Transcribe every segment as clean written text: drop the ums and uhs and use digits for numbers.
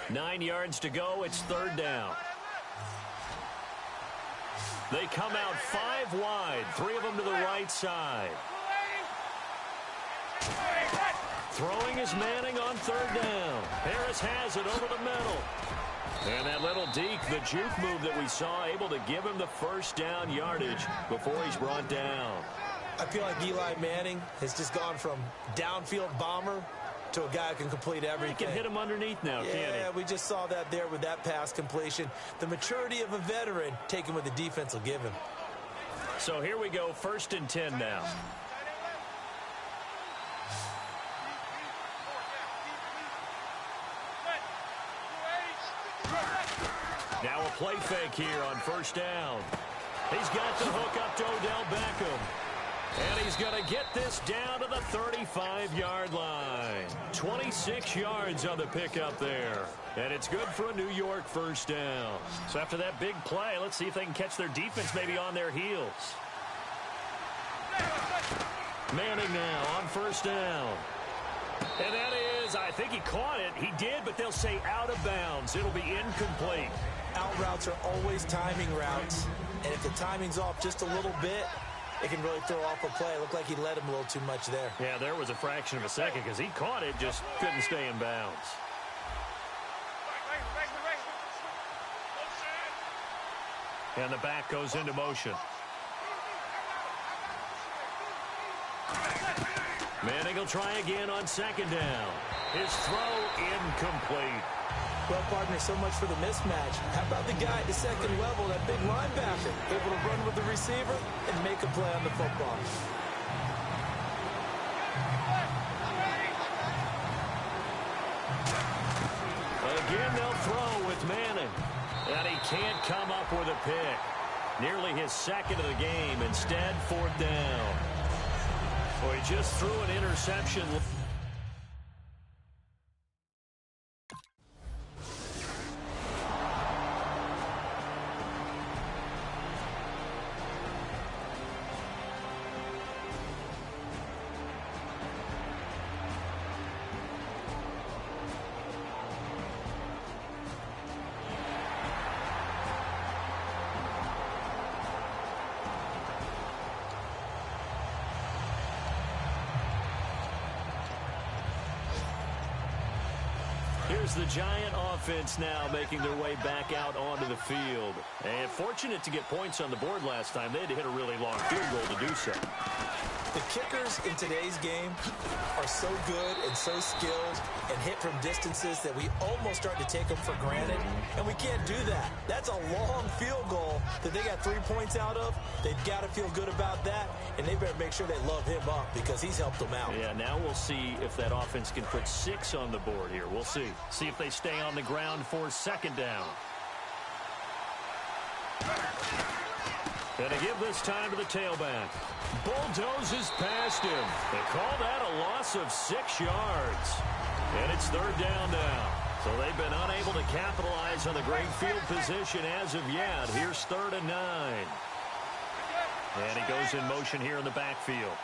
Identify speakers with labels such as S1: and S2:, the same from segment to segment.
S1: 9 yards to go. It's third down. They come out 5 wide. 3 of them to the right side. Throwing is Manning on third down. Harris has it over the middle. And that little deke, the juke move that we saw, able to give him the first down yardage before he's brought down.
S2: I feel like Eli Manning has just gone from downfield bomber to a guy who can complete everything.
S1: He can hit him underneath now, can't he?
S2: Yeah, we just saw that there with that pass completion. The maturity of a veteran taking what the defense will give him.
S1: So here we go, 1st and 10 now. Now a play fake here on 1st down. He's got the hook up to Odell Beckham. And he's going to get this down to the 35-yard line. 26 yards on the pickup there. And it's good for a New York 1st down. So after that big play, let's see if they can catch their defense maybe on their heels. Manning now on 1st down. And that is, I think he caught it. He did, but they'll say out of bounds. It'll be incomplete.
S2: Out routes are always timing routes. And if the timing's off just a little bit, it can really throw off a play. It looked like he led him a little too much there.
S1: Yeah, there was a fraction of a second because he caught it, just couldn't stay in bounds. And the back goes into motion. Manning will try again on 2nd down. His throw incomplete.
S2: Well, partner, so much for the mismatch. How about the guy at the 2nd level, that big linebacker, able to run with the receiver and make a play on the football?
S1: Again, they'll throw with Manning. And he can't come up with a pick. Nearly his 2nd of the game. Instead, 4th down. Well, he just threw an interception. Here's the Giant offense now making their way back out onto the field. And fortunate to get points on the board last time. They had to hit a really long field goal to do so.
S2: The kickers in today's game are so good and so skilled and hit from distances that we almost start to take them for granted, and we can't do that. That's a long field goal that they got 3 points out of. They've got to feel good about that, and they better make sure they love him up because he's helped them out.
S1: Yeah, now we'll see if that offense can put 6 on the board here. We'll see. See if they stay on the ground for 2nd down. Going to give this time to the tailback. Bulldozes past him. They call that a loss of 6 yards. And it's 3rd down now. So they've been unable to capitalize on the great field position as of yet. Here's 3rd and 9. And he goes in motion here in the backfield.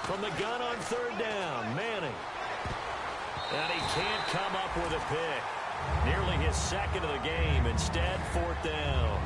S1: From the gun on 3rd down, Manning. And he can't come up with a pick. Nearly his 2nd of the game. Instead, 4th down.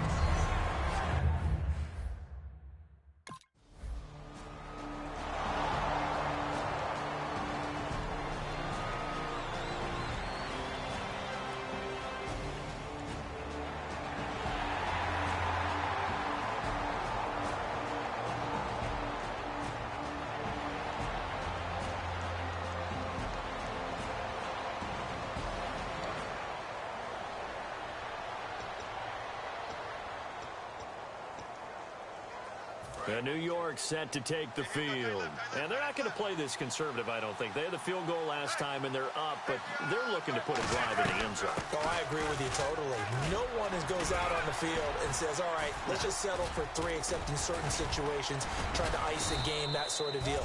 S1: New York set to take the field. And they're not going to play this conservative, I don't think. They had the field goal last time, and they're up, but they're looking to put a drive in the end zone.
S2: Oh, I agree with you totally. No one goes out on the field and says, all right, let's just settle for 3, except in certain situations, trying to ice a game, that sort of deal.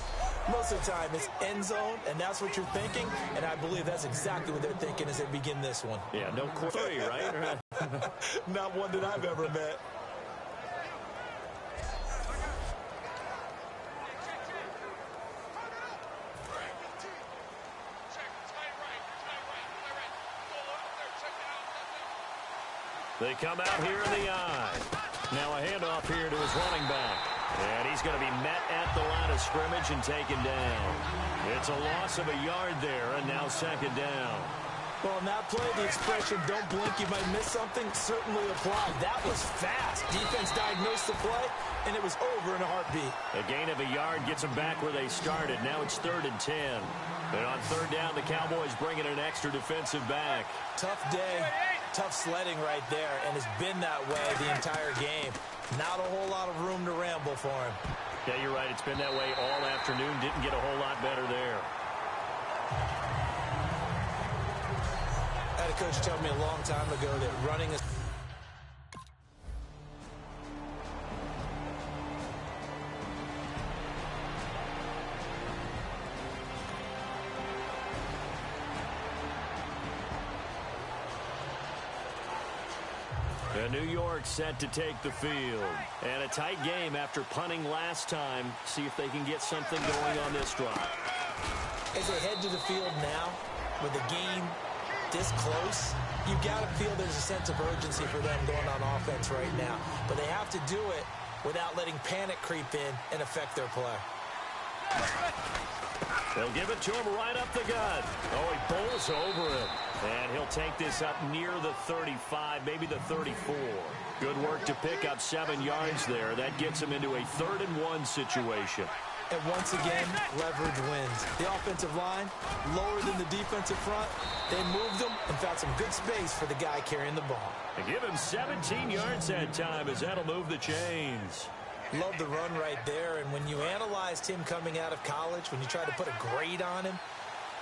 S2: Most of the time, it's end zone, and that's what you're thinking, and I believe that's exactly what they're thinking as they begin this one.
S1: Yeah, no query, right?
S2: Not one that I've ever met.
S1: They come out here in the I. Now a handoff here to his running back. And he's going to be met at the line of scrimmage and taken down. It's a loss of a yard there, and now second down.
S2: Well, on that play, the expression, don't blink, you might miss something, certainly applied. That was fast. Defense diagnosed the play, and it was over in a heartbeat.
S1: A gain of a yard gets them back where they started. Now it's 3rd and 10. And on 3rd down, the Cowboys bring in an extra defensive back.
S2: Tough day, tough sledding right there, and it's been that way the entire game. Not a whole lot of room to ramble for him.
S1: Yeah, you're right. It's been that way all afternoon. Didn't get a whole lot better there.
S2: I had a coach tell me a long time ago that running is...
S1: And New York set to take the field. And a tight game after punting last time. See if they can get something going on this drive.
S2: As they head to the field now, with the game this close, you got to feel there's a sense of urgency for them going on offense right now. But they have to do it without letting panic creep in and affect their play.
S1: They'll give it to him right up the gut. Oh, he bowls over him. And he'll take this up near the 35, maybe the 34. Good work to pick up 7 yards there. That gets him into a 3rd and 1 situation.
S2: And once again, leverage wins. The offensive line, lower than the defensive front. They moved them and found some good space for the guy carrying the ball.
S1: And give him 17 yards that time, as that'll move the chains.
S2: Love the run right there. And when you analyzed him coming out of college, when you tried to put a grade on him,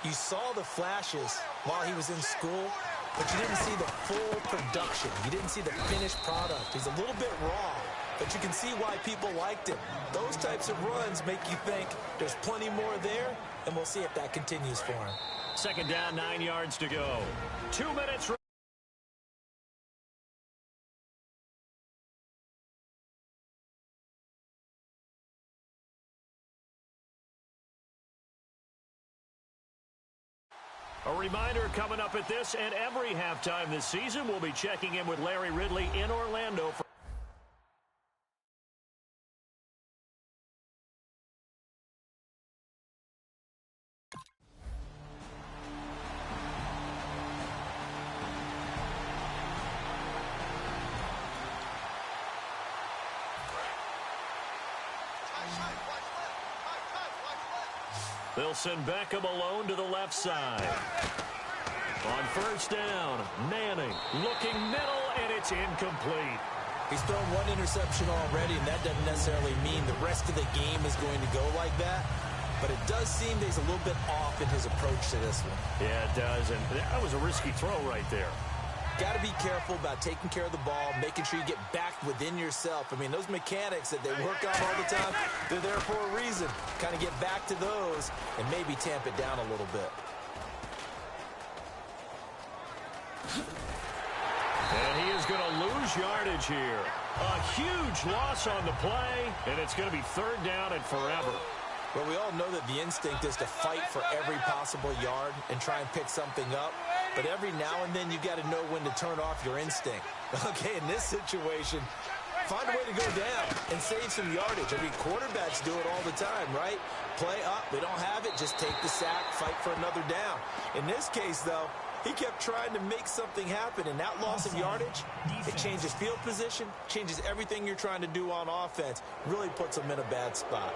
S2: you saw the flashes while he was in school, but you didn't see the full production. You didn't see the finished product. He's a little bit raw, but you can see why people liked him. Those types of runs make you think there's plenty more there, and we'll see if that continues for him.
S1: 2nd down, 9 yards to go. 2 minutes. A reminder coming up at this and every halftime this season, we'll be checking in with Larry Ridley in Orlando. They'll send Beckham alone to the left side. On 1st down, Manning looking middle, and it's incomplete.
S2: He's thrown 1 interception already, and that doesn't necessarily mean the rest of the game is going to go like that. But it does seem that he's a little bit off in his approach to this one.
S1: Yeah, it does, and that was a risky throw right there.
S2: Got to be careful about taking care of the ball, making sure you get back within yourself. I mean, those mechanics that they work on all the time, they're there for a reason. Kind of get back to those and maybe tamp it down a little bit.
S1: And he is going to lose yardage here. A huge loss on the play, and it's going to be 3rd down and forever.
S2: Well, we all know that the instinct is to fight for every possible yard and try and pick something up. But every now and then, you got to know when to turn off your instinct. Okay, in this situation, find a way to go down and save some yardage. I mean, quarterbacks do it all the time, right? Play up, they don't have it, just take the sack, fight for another down. In this case, though, he kept trying to make something happen, and that loss of yardage, it changes field position, changes everything you're trying to do on offense, really puts him in a bad spot.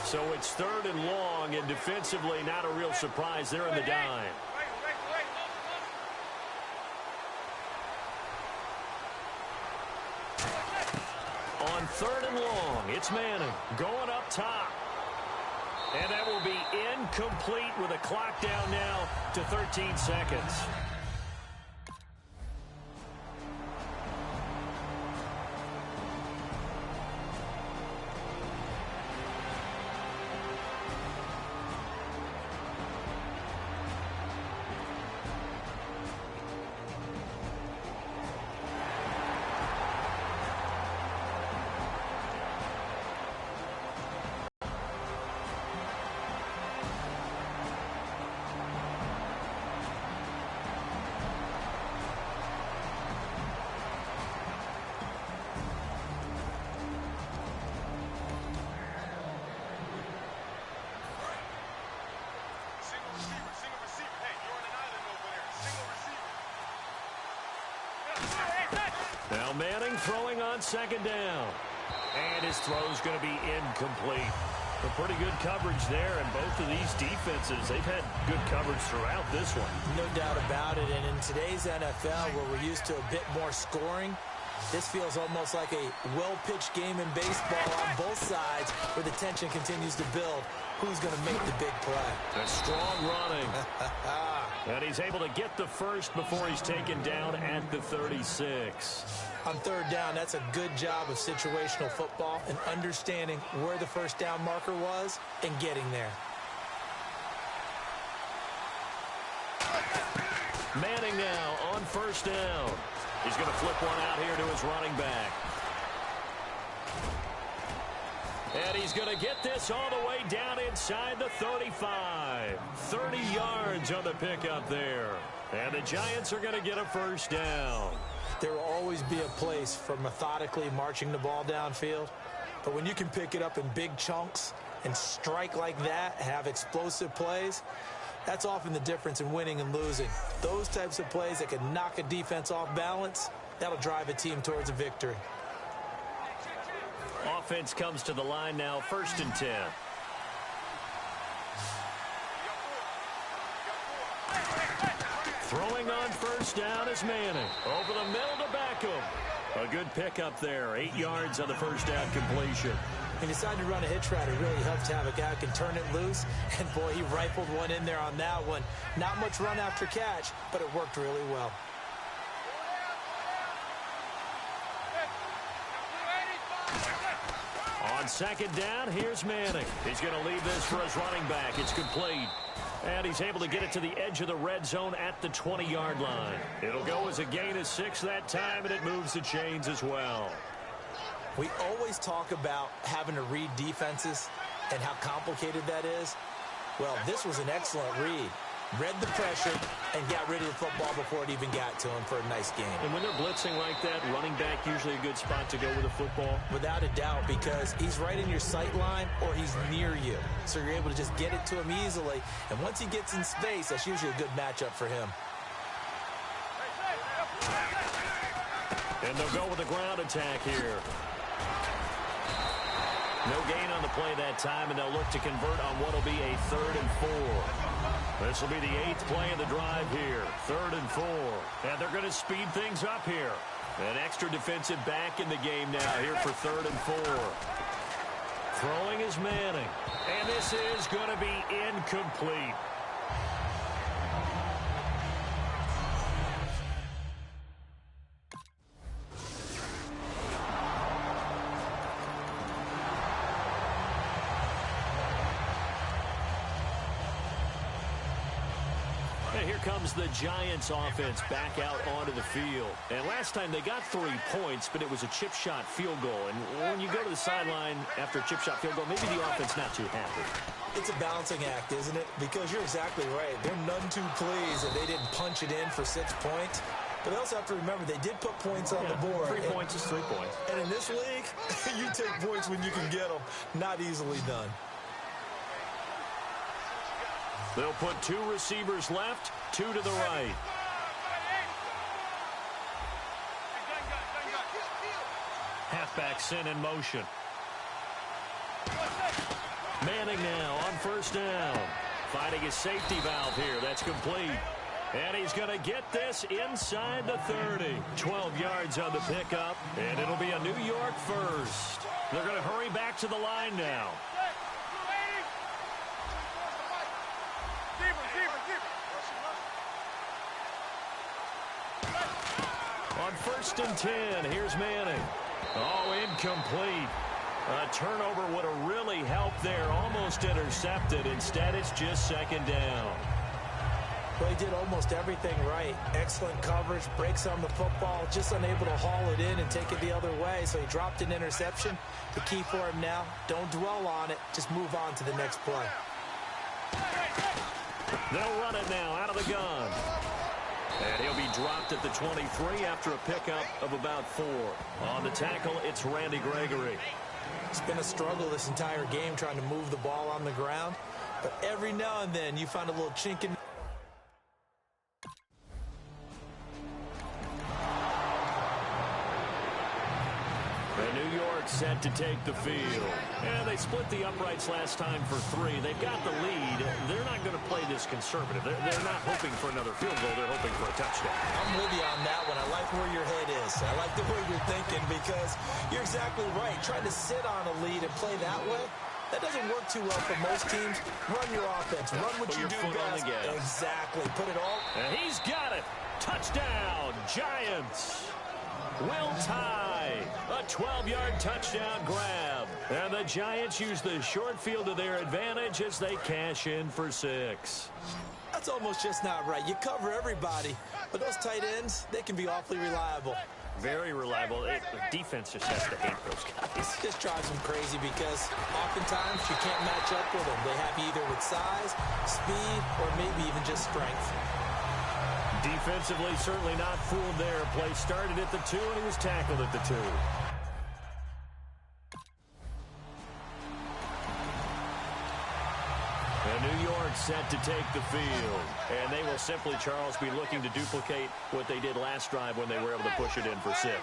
S1: So it's 3rd and long, and defensively not a real surprise. They're in the dime. On 3rd and long, it's Manning going up top. And that will be incomplete with a clock down now to 13 seconds. second down. And his throw's going to be incomplete. A pretty good coverage there, and both of these defenses, they've had good coverage throughout this one.
S2: No doubt about it, and in today's NFL, where we're used to a bit more scoring, this feels almost like a well-pitched game in baseball on both sides where the tension continues to build. Who's going to make the big play?
S1: A strong running. And he's able to get the first before he's taken down at the 36.
S2: On third down, that's a good job of situational football and understanding where the first down marker was and getting there.
S1: Manning now on first down. He's going to flip one out here to his running back. And he's going to get this all the way down inside the 35. 30 yards on the pickup there. And the Giants are going to get a first down.
S2: There will always be a place for methodically marching the ball downfield. But when you can pick it up in big chunks and strike like that, have explosive plays, that's often the difference in winning and losing. Those types of plays that can knock a defense off balance, that'll drive a team towards a victory.
S1: Offense comes to the line now, 1st and 10. Throwing on first down is Manning. Over the middle to Beckham. A good pickup there. 8 yards on the first down completion.
S2: He decided to run a hitch route. It really helps to have a guy who can turn it loose. And, boy, he rifled one in there on that one. Not much run after catch, but it worked really well.
S1: On second down, here's Manning. He's going to leave this for his running back. It's complete. And he's able to get it to the edge of the red zone at the 20-yard line. It'll go as a gain of 6 that time, and it moves the chains as well.
S2: We always talk about having to read defenses and how complicated that is. Well, this was an excellent read. Read the pressure and got rid of the football before it even got to him for a nice game.
S1: And when they're blitzing like that, running back usually a good spot to go with the football?
S2: Without a doubt, because he's right in your sight line or he's near you. So you're able to just get it to him easily. And once he gets in space, that's usually a good matchup for him.
S1: And they'll go with a ground attack here. No gain on the play that time, and they'll look to convert on what will be a 3rd and 4. This will be the 8th play of the drive here. 3rd and 4. And they're going to speed things up here. An extra defensive back in the game now here for 3rd and 4. Throwing is Manning. And this is going to be incomplete. Here comes the Giants offense back out onto the field. And last time they got 3 points, but it was a chip shot field goal. And when you go to the sideline after a chip shot field goal, maybe the offense not too happy.
S2: It's a balancing act, isn't it? Because you're exactly right. They're none too pleased that they didn't punch it in for 6 points. But they also have to remember they did put points on the board.
S1: 3 points is 3 points.
S2: And in this league, you take points when you can get them. Not easily done.
S1: They'll put 2 receivers left, 2 to the right. Halfback sent in motion. Manning now on first down. Finding his safety valve here. That's complete. And he's going to get this inside the 30. 12 yards on the pickup, and it'll be a New York first. They're going to hurry back to the line now. On 1st and 10, here's Manning. Oh, incomplete. A turnover would have really helped there. Almost intercepted. Instead, it's just 2nd down.
S2: Well, he did almost everything right. Excellent coverage, breaks on the football, just unable to haul it in and take it the other way. So he dropped an interception. The key for him now, don't dwell on it. Just move on to the next play.
S1: They'll run it now out of the gun. And he'll be dropped at the 23 after a pickup of about 4. On the tackle, it's Randy Gregory.
S2: It's been a struggle this entire game trying to move the ball on the ground. But every now and then you find a little chink in.
S1: York set to take the field. And they split the uprights last time for 3. They've got the lead. They're not going to play this conservative. They're not hoping for another field goal. They're hoping for a touchdown.
S2: I'm with you on that one. I like where your head is. I like the way you're thinking because you're exactly right. Trying to sit on a lead and play that way, that doesn't work too well for most teams. Run your offense. Run what you do best. Exactly. Put it all.
S1: And he's got it. Touchdown, Giants. Will tie. A 12-yard touchdown grab. And the Giants use the short field to their advantage as they cash in for 6.
S2: That's almost just not right. You cover everybody, but those tight ends, they can be awfully reliable.
S1: Very reliable. The defense just has to hate those guys.
S2: Just drives them crazy because oftentimes you can't match up with them. They have you either with size, speed, or maybe even just strength.
S1: Defensively, certainly not fooled there. Play started at the 2, and he was tackled at the 2. And New York set to take the field. And they will simply, Charles, be looking to duplicate what they did last drive when they were able to push it in for 6.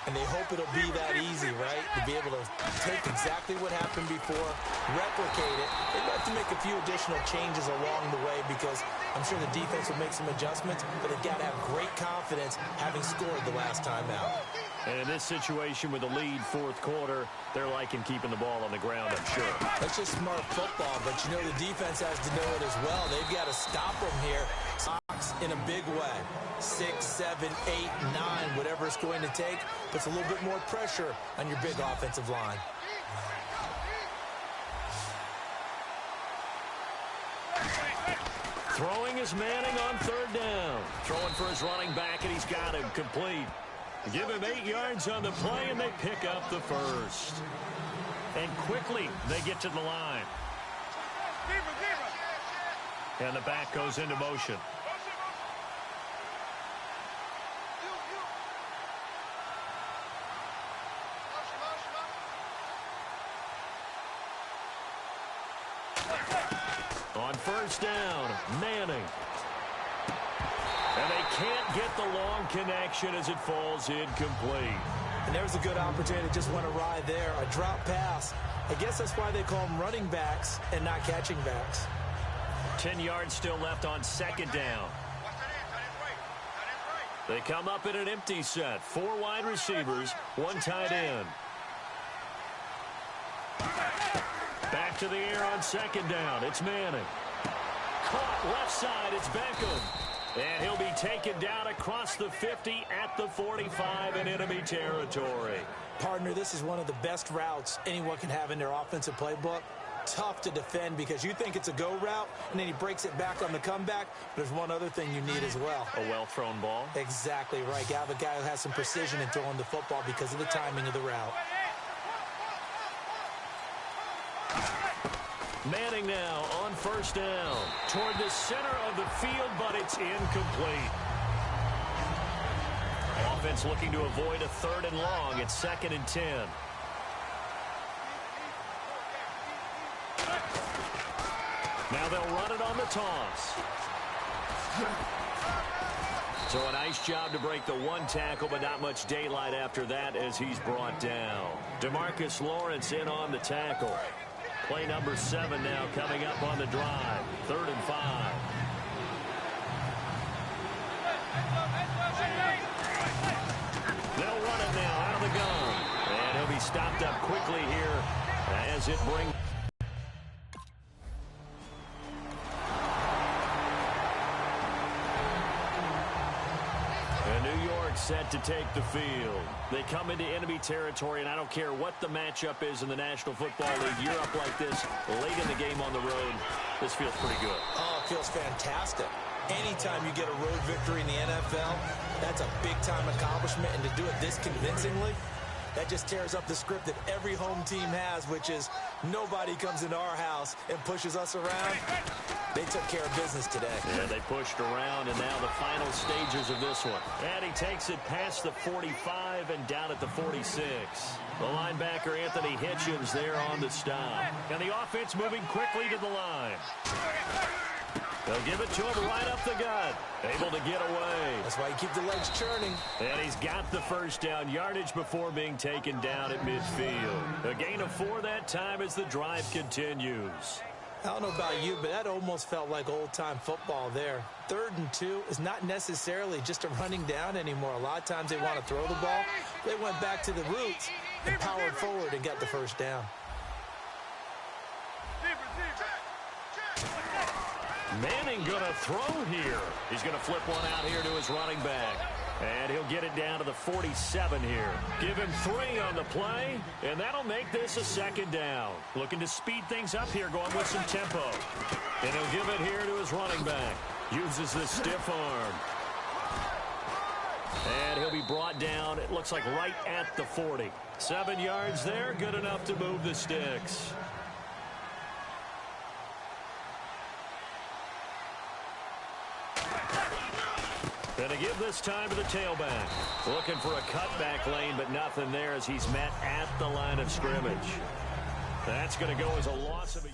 S2: And they hope it'll be that easy, right? To be able to take exactly what happened before, replicate it. They'd have to make a few additional changes along the way because I'm sure the defense will make some adjustments, but they've got to have great confidence having scored the last time out.
S1: And in this situation with the lead fourth quarter, they're liking keeping the ball on the ground, I'm sure.
S2: That's just smart football, but you know the defense has to know it as well. They've got to stop them here. Sox in a big way. 6, 7, 8, 9, whatever it's going to take, puts a little bit more pressure on your big offensive line.
S1: Throwing is Manning on 3rd down. Throwing for his running back, and he's got him complete. Give him 8 yards on the play, and they pick up the first. And quickly, they get to the line. And the back goes into motion. On 1st down, Manning. And they can't get the long connection as it falls incomplete.
S2: And there's a good opportunity to just went awry there. A drop pass. I guess that's why they call them running backs and not catching backs.
S1: 10 yards still left on 2nd down. They come up in an empty set. 4 wide receivers, 1 tight end. Back to the air on 2nd down. It's Manning. Caught left side. It's Beckham. And he'll be taken down across the 50 at the 45 in enemy territory. Partner,
S2: this is one of the best routes anyone can have in their offensive playbook. Tough to defend because you think it's a go route, and then he breaks it back on the comeback. There's one other thing you need as well.
S1: A well-thrown ball?
S2: Exactly right. You have a guy who has some precision in throwing the football because of the timing of the route.
S1: Manning now on 1st down. Toward the center of the field, but it's incomplete. Offense looking to avoid a 3rd and long. It's 2nd and 10. Now they'll run it on the toss. So a nice job to break the 1 tackle, but not much daylight after that as he's brought down. DeMarcus Lawrence in on the tackle. Play number 7 now coming up on the drive. 3rd and 5. They'll run it now out of the gun. And he'll be stopped up quickly here as it brings. Set to take the field. They come into enemy territory, and I don't care what the matchup is in the National Football League. You're up like this late in the game on the road. This feels pretty good.
S2: Oh, it feels fantastic. Anytime you get a road victory in the NFL, that's a big-time accomplishment, and to do it this convincingly, that just tears up the script that every home team has, which is nobody comes into our house and pushes us around. They took care of business today.
S1: Yeah, they pushed around, and now the final stages of this one. And he takes it past the 45 and down at the 46. The linebacker, Anthony Hitchens, there on the stop. And the offense moving quickly to the line. They'll give it to him right up the gut. Able to get away.
S2: That's why you keep the legs churning.
S1: And he's got the first down yardage before being taken down at midfield. A gain of 4 that time as the drive continues.
S2: I don't know about you, but that almost felt like old-time football there. 3rd and 2 is not necessarily just a running down anymore. A lot of times they want to throw the ball. They went back to the roots and powered forward and got the first down.
S1: Manning going to throw here. He's going to flip one out here to his running back. And he'll get it down to the 47 here. Give him 3 on the play, and that'll make this a 2nd down. Looking to speed things up here, going with some tempo. And he'll give it here to his running back. Uses the stiff arm. And he'll be brought down, it looks like right at the 40. 7 yards there, good enough to move the sticks. And to give this time to the tailback. Looking for a cutback lane, but nothing there as he's met at the line of scrimmage. That's going to go as a loss of a...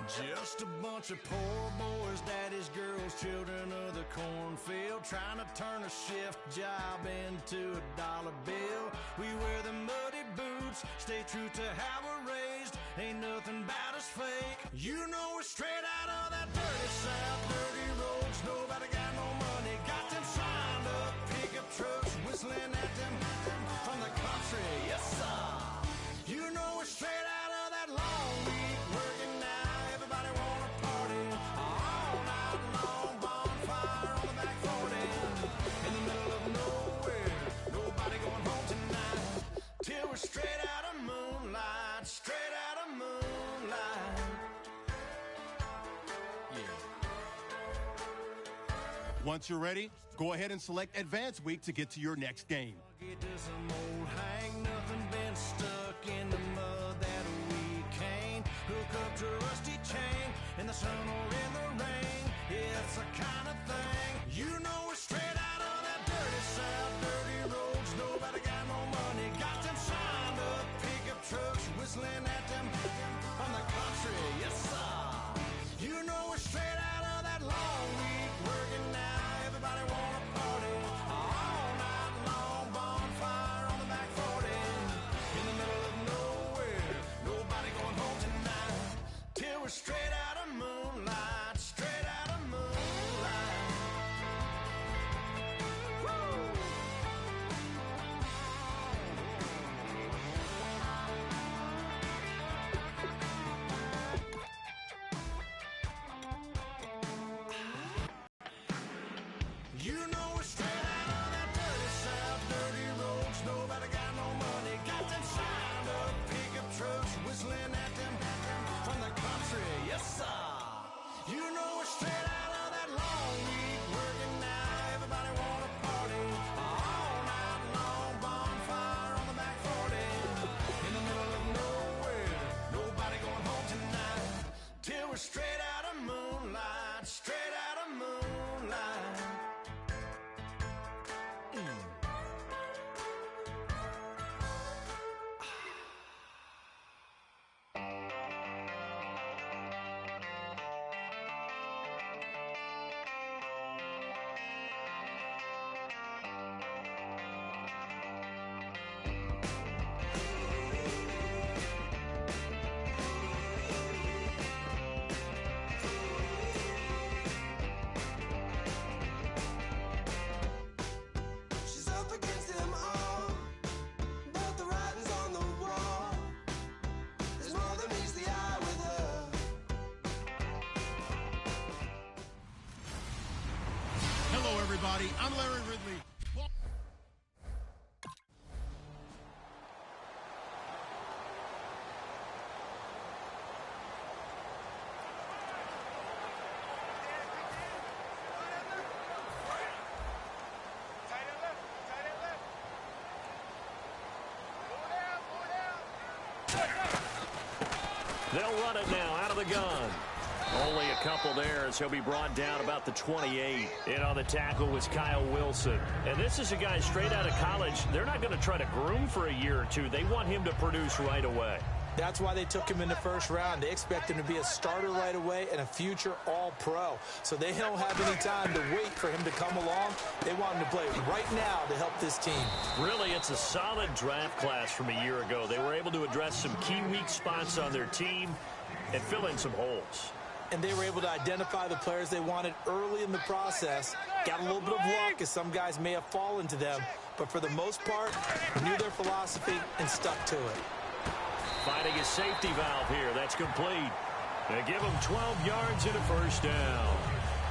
S3: Just a bunch of poor boys, daddy's girls, children of the cornfield, trying to turn a shift job into a dollar bill. We wear the muddy boots, stay true to how we're raised. Ain't nothing about us fake. You know we're straight out of that dirty South, dirty roads. Nobody got no money, got them signed up pickup trucks, whistling at them from the country. Yes, sir. You know we're straight out of that long week working now. Everybody wanna party all night long, bonfire on the back 40 in the middle of nowhere. Nobody going home tonight till we're straight out of moonlight, straight out of moonlight. Yeah.
S4: Once you're ready, go ahead and select Advance Week to get to your next game.
S3: Get to some old hang, nothing been stuck in the mud that we can't hook up to a rusty chain in the sun or in the rain. It's the kind of thing, you know we're straight out of that dirty South, dirty roads. Nobody got no money, got them signed up pickup trucks, whistling at them from the country. Yes, sir. You know we're straight out of that long week working now. Everybody wanna party all night long, bonfire on the back 40 in the middle of nowhere. Nobody going home tonight till we're straight out of moonlight, straight out of moonlight. Woo! You know we're straight out of that dirty South, dirty roads. Nobody got no money, got them signed up pickup trucks, whistling at them from the country. Yes, sir. You know we're straight out of that long week working now. Everybody wanna party all night long, bonfire on the back 40 in the middle of nowhere. Nobody going home tonight till we're straight out of moonlight, straight out of moonlight. She's up against them all, but the writing's on the wall. There's more than meets the eye with her.
S4: Hello, everybody. I'm Larry Ridley.
S1: They'll run it now out of the gun. Only a couple there as he'll be brought down about the 28. In on the tackle was Kyle Wilson. And this is a guy straight out of college. They're not going to try to groom for a year or two. They want him to produce right away.
S2: That's why they took him in the first round. They expect him to be a starter right away and a future All-Pro. So they don't have any time to wait for him to come along. They want him to play right now to help this team.
S1: Really, it's a solid draft class from a year ago. They were able to address some key weak spots on their team and fill in some holes.
S2: And they were able to identify the players they wanted early in the process. Got a little bit of luck, as some guys may have fallen to them. But for the most part, knew their philosophy and stuck to it.
S1: Finding a safety valve here. That's complete. They give him 12 yards and a first down.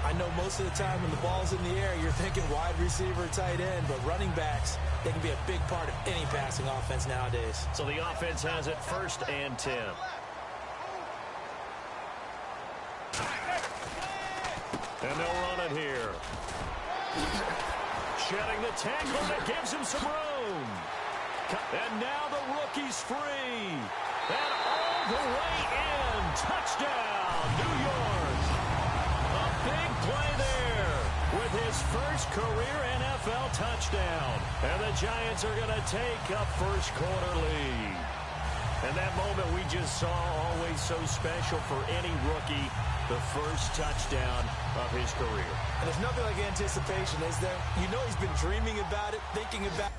S2: I know most of the time when the ball's in the air, you're thinking wide receiver, tight end, but running backs, they can be a big part of any passing offense nowadays.
S1: So the offense has it 1st and 10. And they'll run it here. Shedding the tackle that gives him some room. And now the rookie's free. And all the way in. Touchdown, New York. A big play there with his first career NFL touchdown. And the Giants are going to take a first quarter lead. And that moment we just saw, always so special for any rookie, the first touchdown of his career.
S2: And there's nothing like anticipation, is there? You know he's been dreaming about it, thinking about it.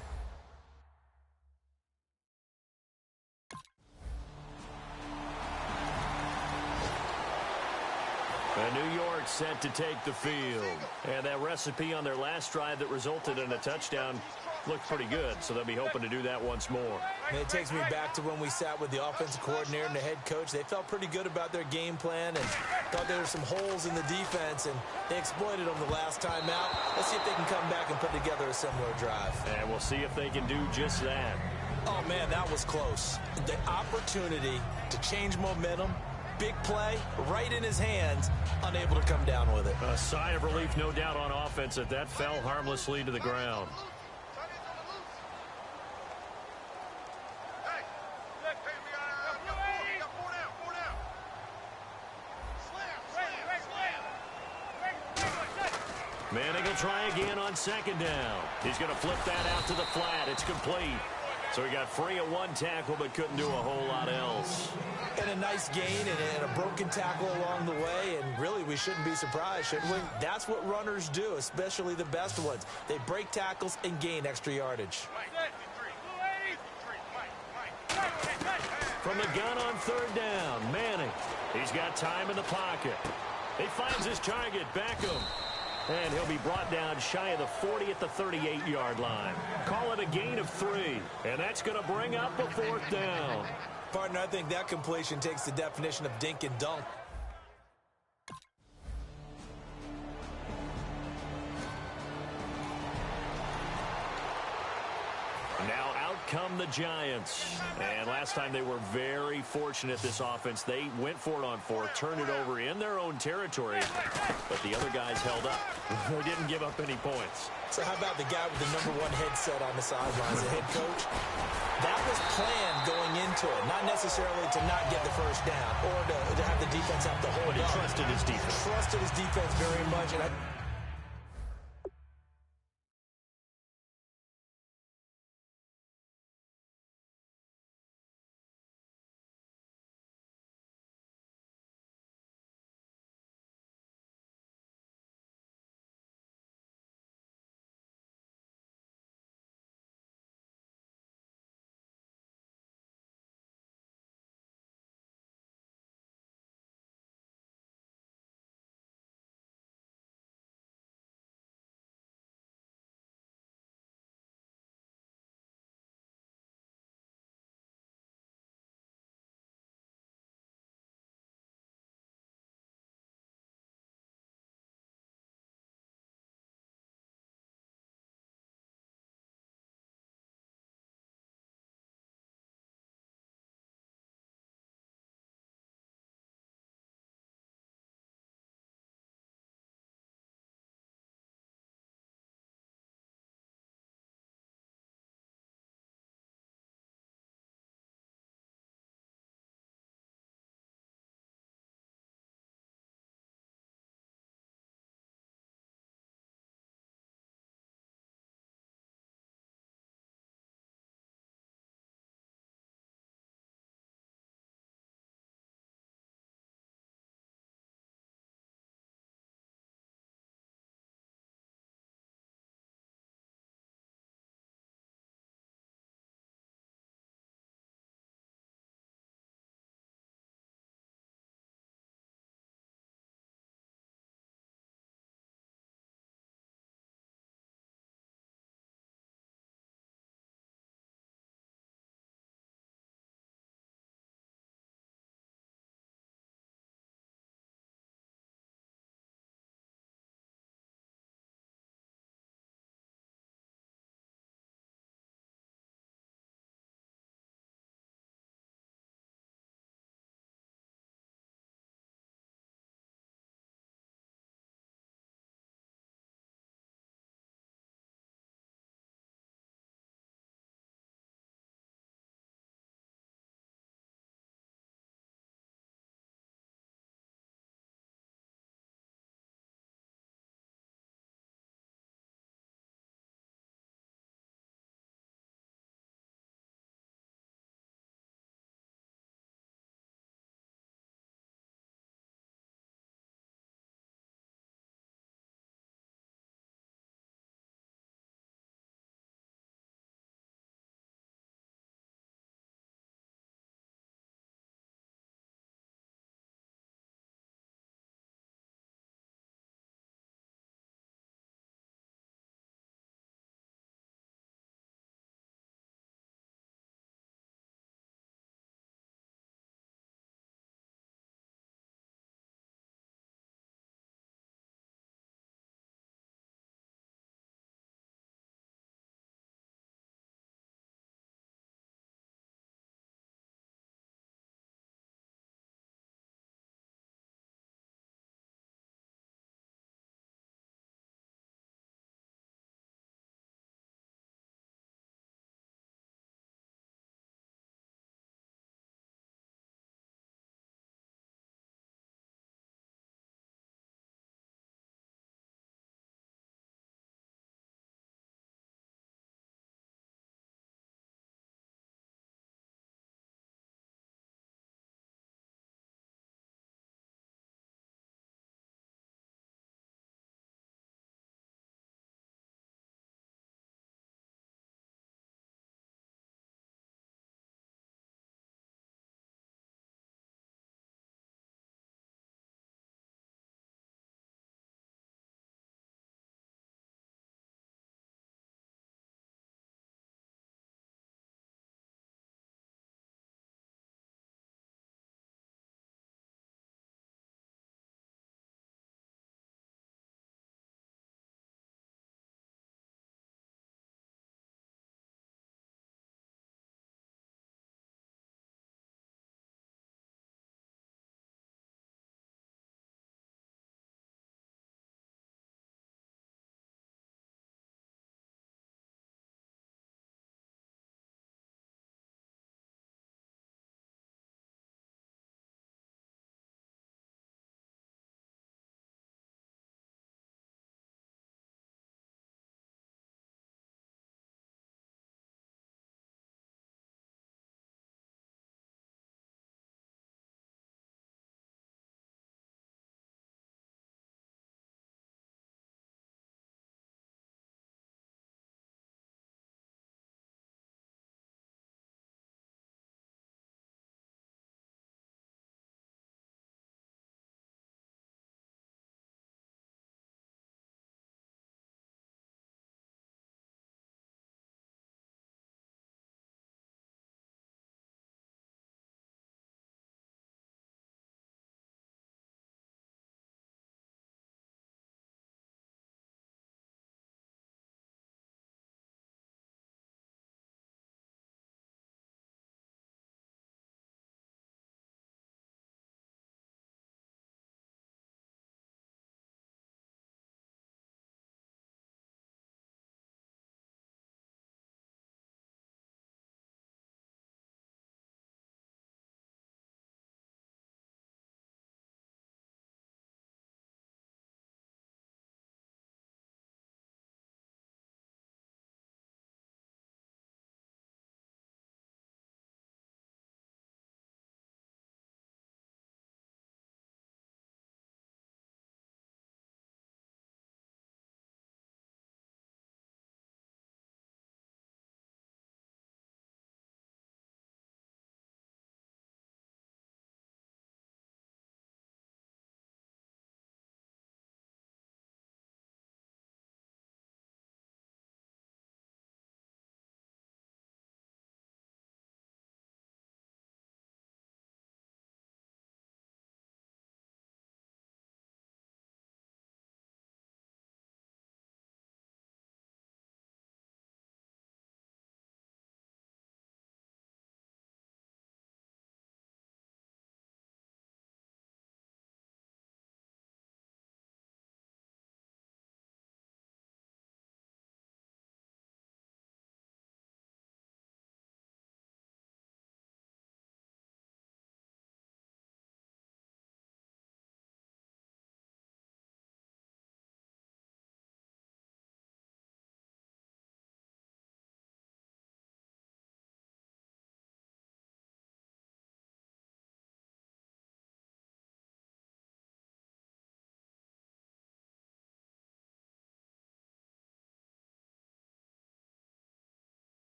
S1: And New York set to take the field. And that recipe on their last drive that resulted in a touchdown looked pretty good, so they'll be hoping to do that once more.
S2: And it takes me back to when we sat with the offensive coordinator and the head coach. They felt pretty good about their game plan and thought there were some holes in the defense, and they exploited them the last time out. Let's see if they can come back and put together a similar drive.
S1: And we'll see if they can do just that.
S2: Oh, man, that was close. The opportunity to change momentum, big play, right in his hands, unable to come down with it.
S1: A sigh of relief, no doubt, on offense that fell harmlessly to the ground. Manning will try again on 2nd down. He's going to flip that out to the flat. It's complete. So he got free of one tackle but couldn't do a whole lot else.
S2: And a nice gain and a broken tackle along the way. And really, we shouldn't be surprised, should we? That's what runners do, especially the best ones. They break tackles and gain extra yardage.
S1: From the gun on 3rd down, Manning. He's got time in the pocket. He finds his target, Beckham. And he'll be brought down shy of the 40 at the 38-yard line. Call it a gain of 3. And that's going to bring up a 4th down.
S2: Partner, I think that completion takes the definition of dink and dunk.
S1: Now out come the Giants. And last time they were very fortunate, this offense. They went for it on 4th, turned it over in their own territory, but the other guys held up. They didn't give up any points.
S2: So how about the guy with the #1 headset on the sidelines, the head coach? That was planned going into it, not necessarily to not get the first down or to have the defense have to hold
S1: But he
S2: up.
S1: trusted his defense.
S2: Trusted his defense very much, and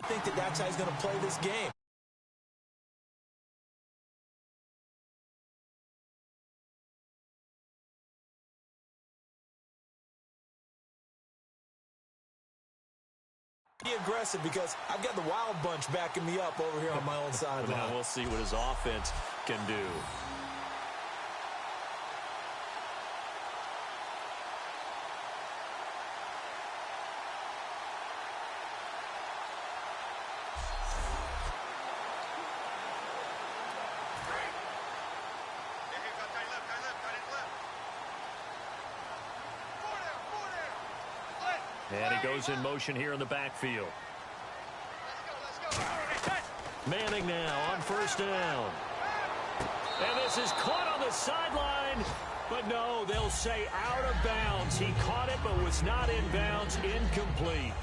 S2: think that that's how he's going to play this game. Be aggressive because I've got the wild bunch backing me up over here on my own sideline.
S1: Now we'll see what his offense can do. And he goes in motion here in the backfield. Manning now on first down. And this is caught on the sideline. But no, they'll say out of bounds. He caught it but was not in bounds. Incomplete.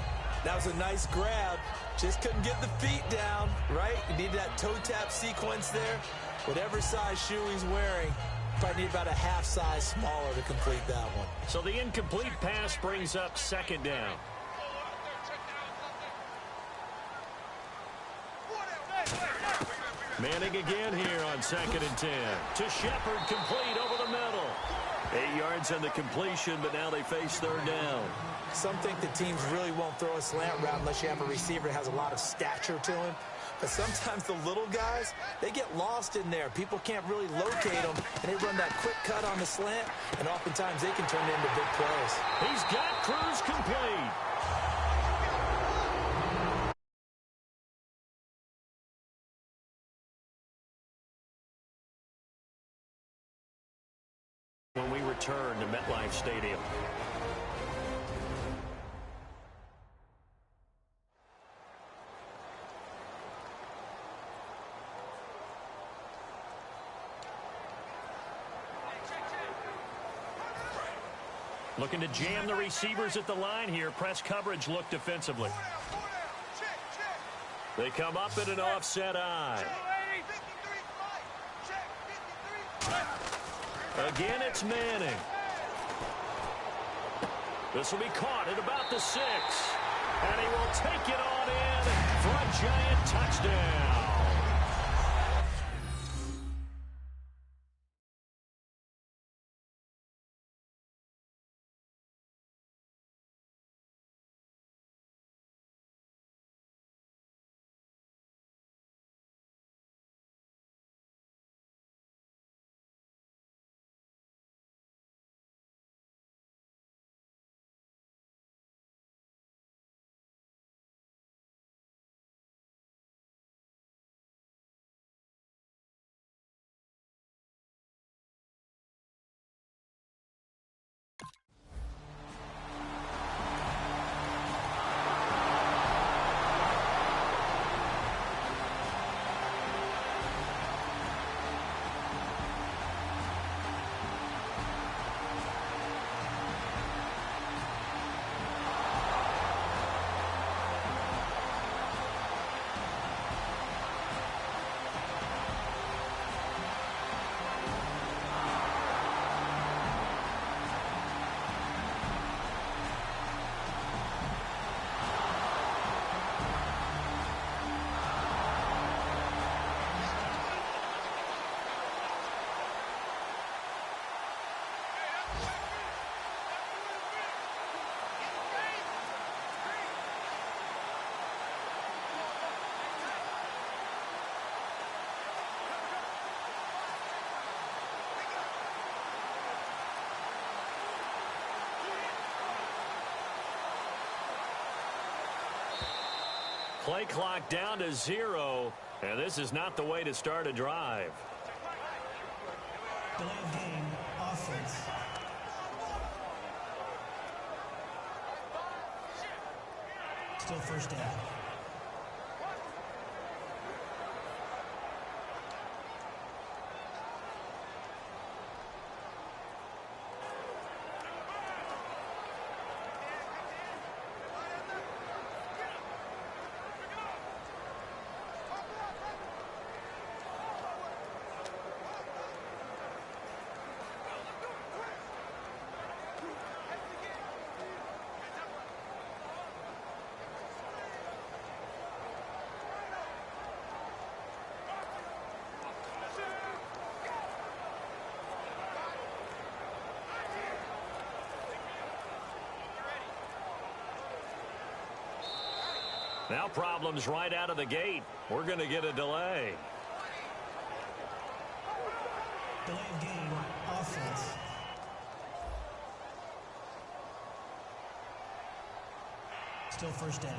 S2: That was a nice grab. Just couldn't get the feet down, right? You need that toe tap sequence there. Whatever size shoe he's wearing, probably need about a half size smaller to complete that one.
S1: So the incomplete pass brings up second down. Manning again here on 2nd and 10. To Shepard, complete over the middle. 8 yards on the completion, but now they face third down.
S2: Some think the teams really won't throw a slant route unless you have a receiver that has a lot of stature to him. But sometimes the little guys, they get lost in there. People can't really locate them, and they run that quick cut on the slant, and oftentimes they can turn it into big plays.
S1: He's got Cruz complete. When we return to MetLife Stadium. Looking to jam the receivers at the line here. Press coverage look defensively. They come up in an offset eye. Again, it's Manning. This will be caught at about the 6. And he will take it on in for a giant touchdown. Play clock down to 0, and this is not the way to start a drive.
S5: Delay of game, offense. Still first down.
S1: Now problems right out of the gate. We're going to get a delay.
S5: Delay of game, offense. Still first down.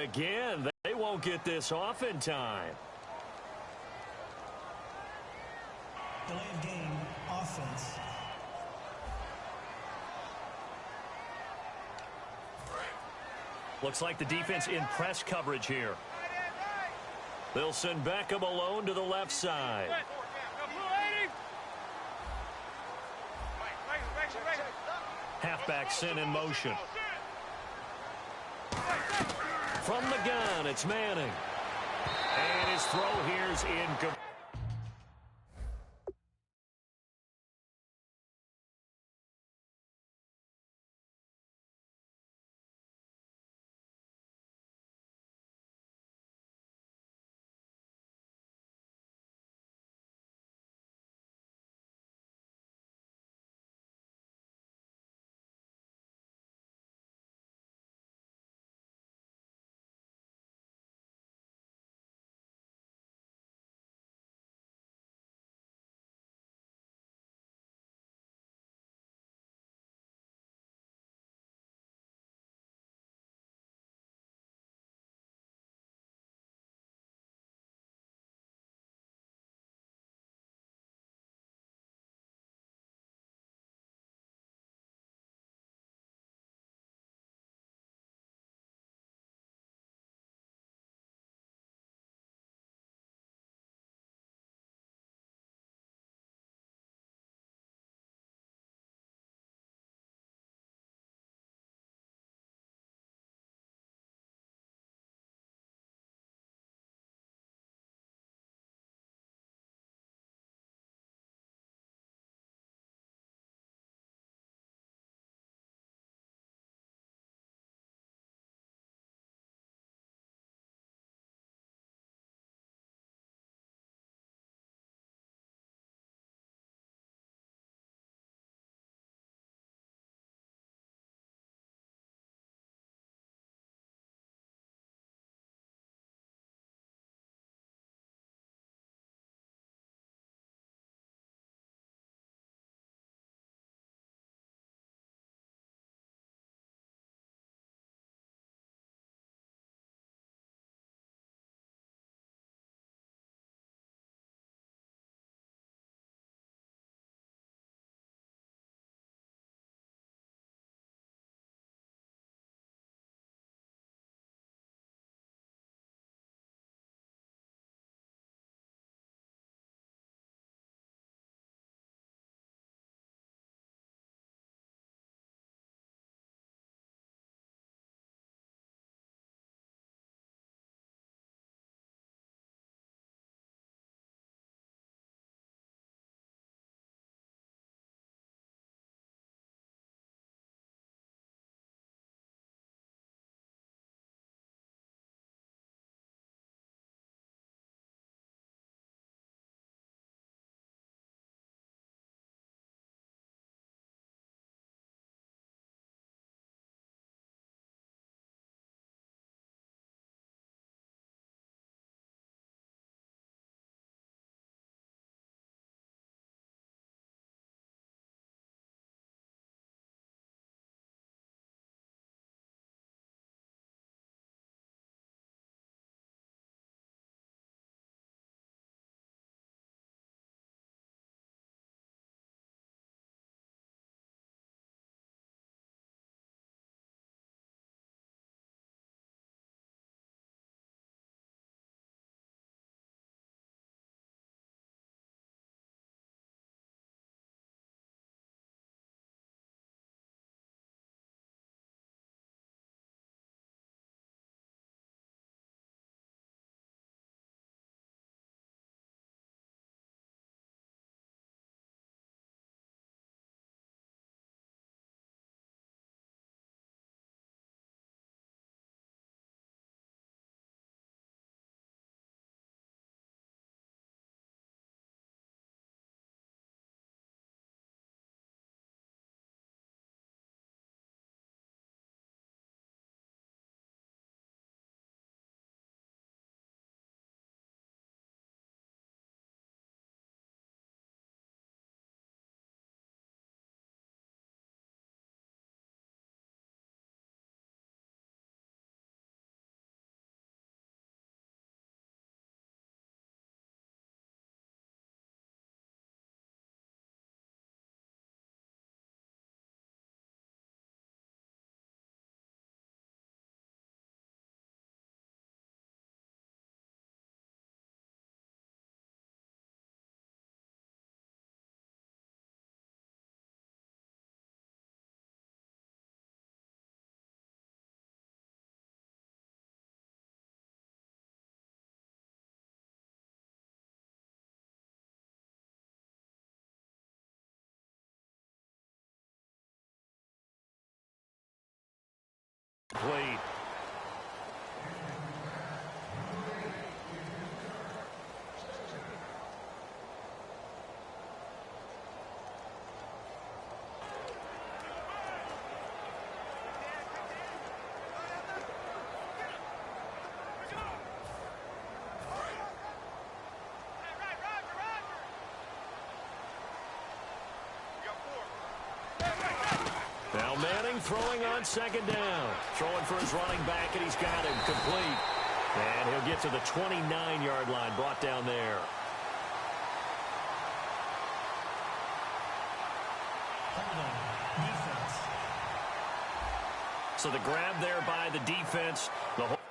S1: Again, they won't get this off in time.
S5: Delay of game, offense.
S1: Looks like the defense in press coverage here. They'll send Beckham alone to the left side. Halfback sent in motion. From the gun, it's Manning. And his throw here's incomplete. Complete. Now Manning throwing on second down. Throwing for his running back, and he's got him complete. And he'll get to the 29-yard line, brought down there.
S5: Holding. Defense.
S1: So the grab there by the defense. The